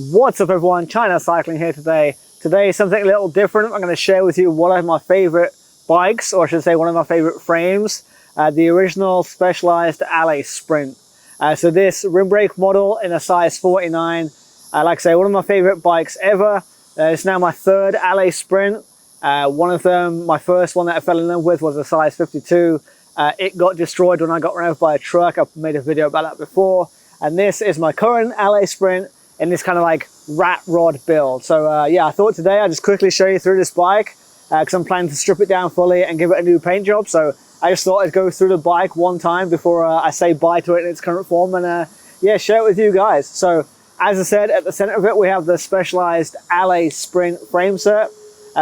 What's up everyone, China Cycling here today. Today something a little different. I'm going to share with you one of my favorite bikes, or I should say one of my favorite frames, the original Specialized Allez Sprint. So this rim brake model in a size 49, like I say, one of my favorite bikes ever. It's now my third Allez Sprint. One of them, my first one that I fell in love with was a size 52. It got destroyed when I got run over by a truck. I've made a video about that before. And this is my current Allez Sprint in this kind of like rat rod build. So yeah, I thought today I'd just quickly show you through this bike because I'm planning to strip it down fully and give it a new paint job. So I just thought I'd go through the bike one time before I say bye to it in its current form and yeah, share it with you guys. So as I said, at the center of it, we have the Specialized Allez Sprint frame set.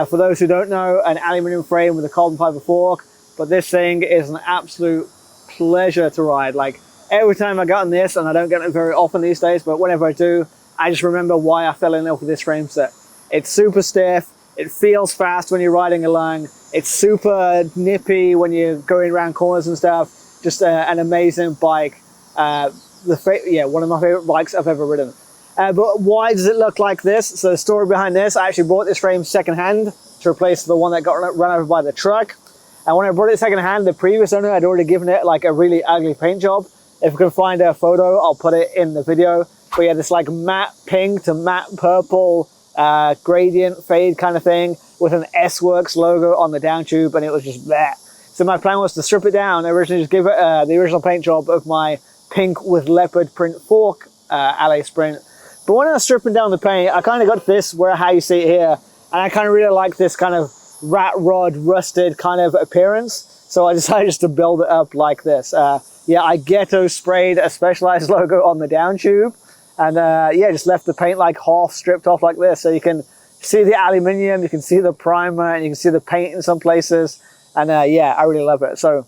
For those who don't know, an aluminum frame with a carbon fiber fork, but this thing is an absolute pleasure to ride. Like every time I got on this, and I don't get it very often these days, but whenever I do, I just remember why I fell in love with this frame set. It's super stiff, it feels fast when you're riding along, it's super nippy when you're going around corners and stuff. Just an amazing bike. Yeah, one of my favorite bikes I've ever ridden. But why does it look like this? So the story behind this, I actually bought this frame secondhand to replace the one that got run over by the truck. And when I bought it secondhand, the previous owner had already given it like a really ugly paint job. If I can find a photo, I'll put it in the video. But yeah, this like matte pink to matte purple gradient fade kind of thing with an S-Works logo on the down tube, and it was just bleh. So my plan was to strip it down, originally just give it the original paint job of my pink with leopard print fork Allez Sprint. But when I was stripping down the paint, I kind of got this how you see it here, and I kind of really like this kind of rat rod rusted kind of appearance. So I decided just to build it up like this. Yeah, I Ghetto sprayed a Specialized logo on the down tube, and yeah, just left the paint like half stripped off like this, so you can see the aluminium, you can see the primer, and you can see the paint in some places. And yeah, I really love it. So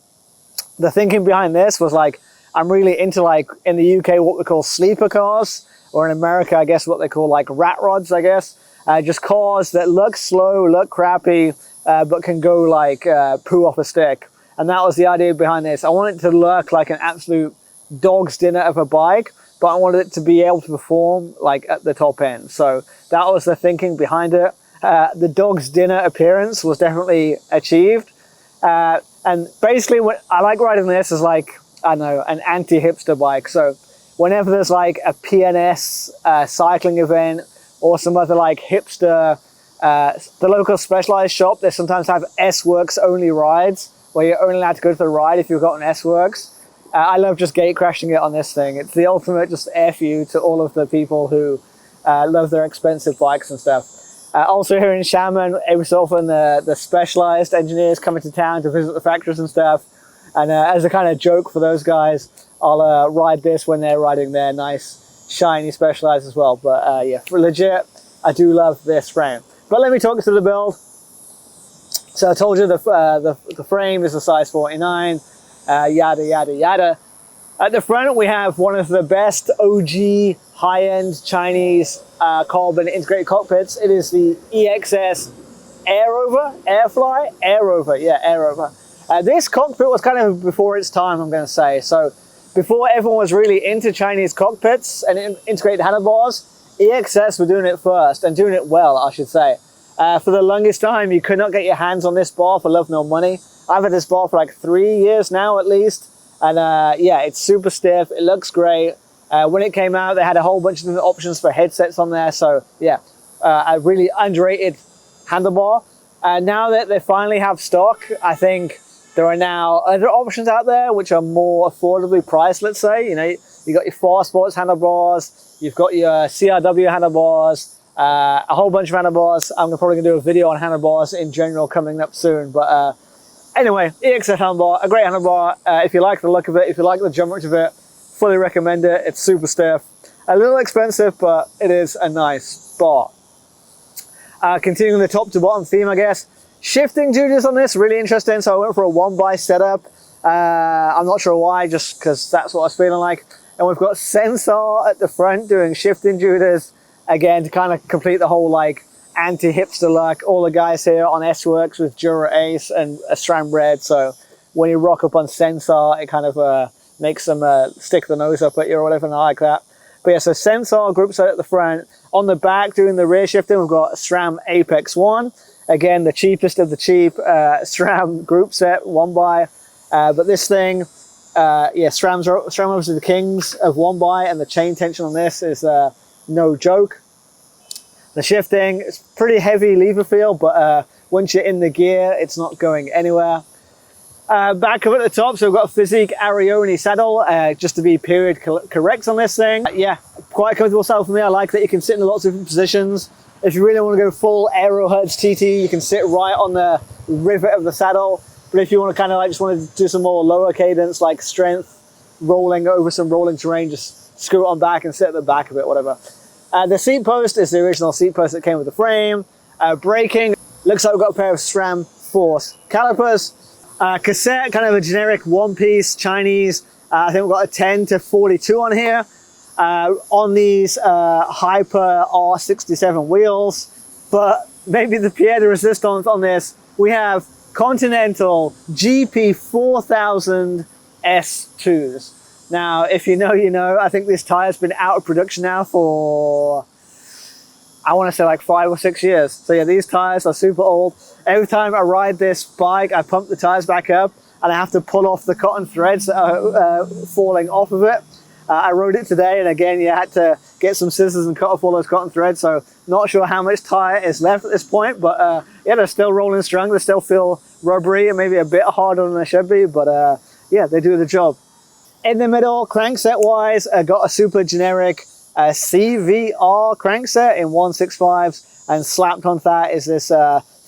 the thinking behind this was like, I'm really into like in the UK what we call sleeper cars, or in America I guess what they call like rat rods, I guess. Just cars that look slow, look crappy, but can go like poo off a stick. And that was the idea behind this. I wanted it to look like an absolute dog's dinner of a bike, but I wanted it to be able to perform like at the top end. So that was the thinking behind it. The dog's dinner appearance was definitely achieved. And basically what I like riding this is like, I don't know, an anti-hipster bike. So whenever there's like a PNS cycling event or some other like hipster, the local Specialized shop, they sometimes have S-Works only rides where you're only allowed to go to the ride if you've got an S-Works. I love just gate crashing it on this thing. It's the ultimate just F you to all of the people who love their expensive bikes and stuff. Also here in Xiamen, every so often the Specialized engineers come into town to visit the factories and stuff. And as a kind of joke for those guys, I'll ride this when they're riding their nice, shiny Specialized as well. But yeah, for legit, I do love this frame. But let me talk you through the build. So I told you the frame is a size 49, yada, yada, yada. At the front, we have one of the best OG high-end Chinese carbon integrated cockpits. It is the EXS Aerover. Yeah, Aerover. This cockpit was kind of before its time, I'm going to say. So before everyone was really into Chinese cockpits and integrated handlebars, EXS were doing it first, and doing it well, I should say. For the longest time, you could not get your hands on this bar for love nor money. I've had this bar for like 3 years now at least. And yeah, it's super stiff, it looks great. When it came out, they had a whole bunch of different options for headsets on there. So yeah, a really underrated handlebar. Now that they finally have stock, I think there are now other options out there which are more affordably priced, let's say. You know, you got your Fast Sports handlebars, you've got your CRW handlebars, a whole bunch of handlebars. I'm probably gonna do a video on handlebars in general coming up soon. But anyway, EXS handlebar, a great handlebar. If you like the look of it, if you like the geometry of it, fully recommend it. It's super stiff. A little expensive, but it is a nice bar. Continuing the top to bottom theme, I guess. Shifting duties on this, really interesting. So I went for a 1x setup. I'm not sure why, just because that's what I was feeling like. And we've got sensor at the front doing shifting duties. Again, to kind of complete the whole like anti-hipster look. All the guys here on S-Works with Dura Ace and a SRAM Red. So when you rock up on sensor, it kind of makes them stick the nose up at you or whatever, and I like that. But yeah, so sensor group set at the front. On the back, doing the rear shifting, we've got SRAM Apex 1. Again, the cheapest of the cheap SRAM group set, one by. But this thing, yeah, SRAM obviously the kings of one by, and the chain tension on this is no joke. The shifting, it's pretty heavy lever feel, but once you're in the gear, it's not going anywhere. Back up at the top, so we've got a Physique Arione saddle, just to be period correct on this thing. Yeah, quite a comfortable saddle for me. I like that you can sit in lots of different positions. If you really want to go full Aerohertz TT, you can sit right on the rivet of the saddle. But if you want to kind of like just want to do some more lower cadence, like strength, rolling over some rolling terrain, just screw it on back and sit at the back of it, whatever. The seat post is the original seat post that came with the frame. Braking, looks like we've got a pair of SRAM Force calipers. Cassette, kind of a generic one-piece Chinese. I think we've got a 10 to 42 on here. On these Hyper R67 wheels. But maybe the pied de resistance on this, we have Continental GP 4000 S2s. Now, if you know, you know. I think this tire's been out of production now for, I want to say like 5 or 6 years. So yeah, these tires are super old. Every time I ride this bike, I pump the tires back up and I have to pull off the cotton threads that are falling off of it. I rode it today, and again, you had to get some scissors and cut off all those cotton threads. So not sure how much tire is left at this point, but yeah, they're still rolling strong. They still feel rubbery and maybe a bit harder than they should be, but yeah, they do the job. In the middle, crankset wise, I got a super generic CVR crankset in 165s, and slapped on that is this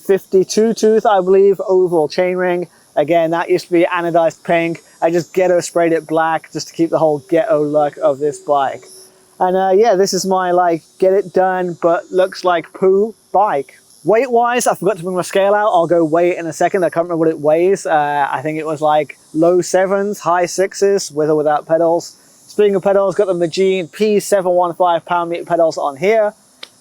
52 tooth, I believe, oval chainring. Again, that used to be anodized pink. I just Ghetto sprayed it black just to keep the whole Ghetto look of this bike. And yeah, this is my like get it done but looks like poo bike. Weight wise, I forgot to bring my scale out. I'll go weigh it in a second. I can't remember what it weighs. I think it was like low 7s, high 6s, with or without pedals. Speaking of pedals, got the Magine P715 pound-meter pedals on here.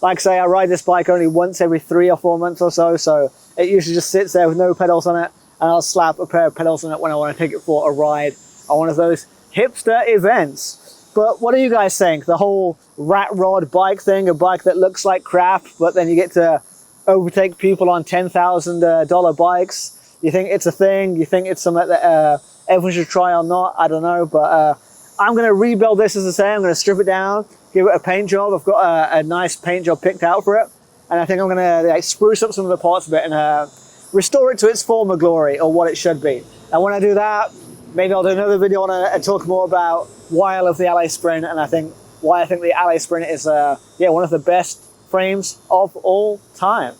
Like I say, I ride this bike only once every 3 or 4 months or so, so it usually just sits there with no pedals on it, and I'll slap a pair of pedals on it when I want to take it for a ride on one of those hipster events. But what do you guys think? The whole rat rod bike thing, a bike that looks like crap, but then you get to overtake people on $10,000 bikes. You think it's a thing? You think it's something that everyone should try or not? I don't know, but I'm going to rebuild this, as I say. I'm going to strip it down, give it a paint job. I've got a nice paint job picked out for it, and I think I'm going to like spruce up some of the parts a bit and restore it to its former glory, or what it should be. And when I do that, maybe I'll do another video on it and talk more about why I love the Allez Sprint, and why I think the Allez Sprint is yeah, one of the best frames of all time.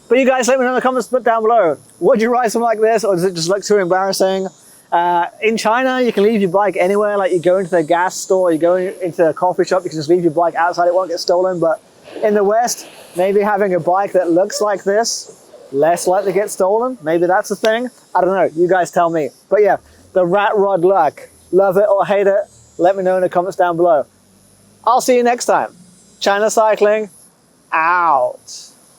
But you guys let me know in the comments down below. Would you ride something like this, or does it just look too embarrassing? In China, you can leave your bike anywhere. Like you go into the gas store, you go into a coffee shop, you can just leave your bike outside, it won't get stolen. But in the West, maybe having a bike that looks like this, less likely to get stolen. Maybe that's a thing. I don't know, you guys tell me. But yeah, the rat rod look. Love it or hate it? Let me know in the comments down below. I'll see you next time. China Cycling, out.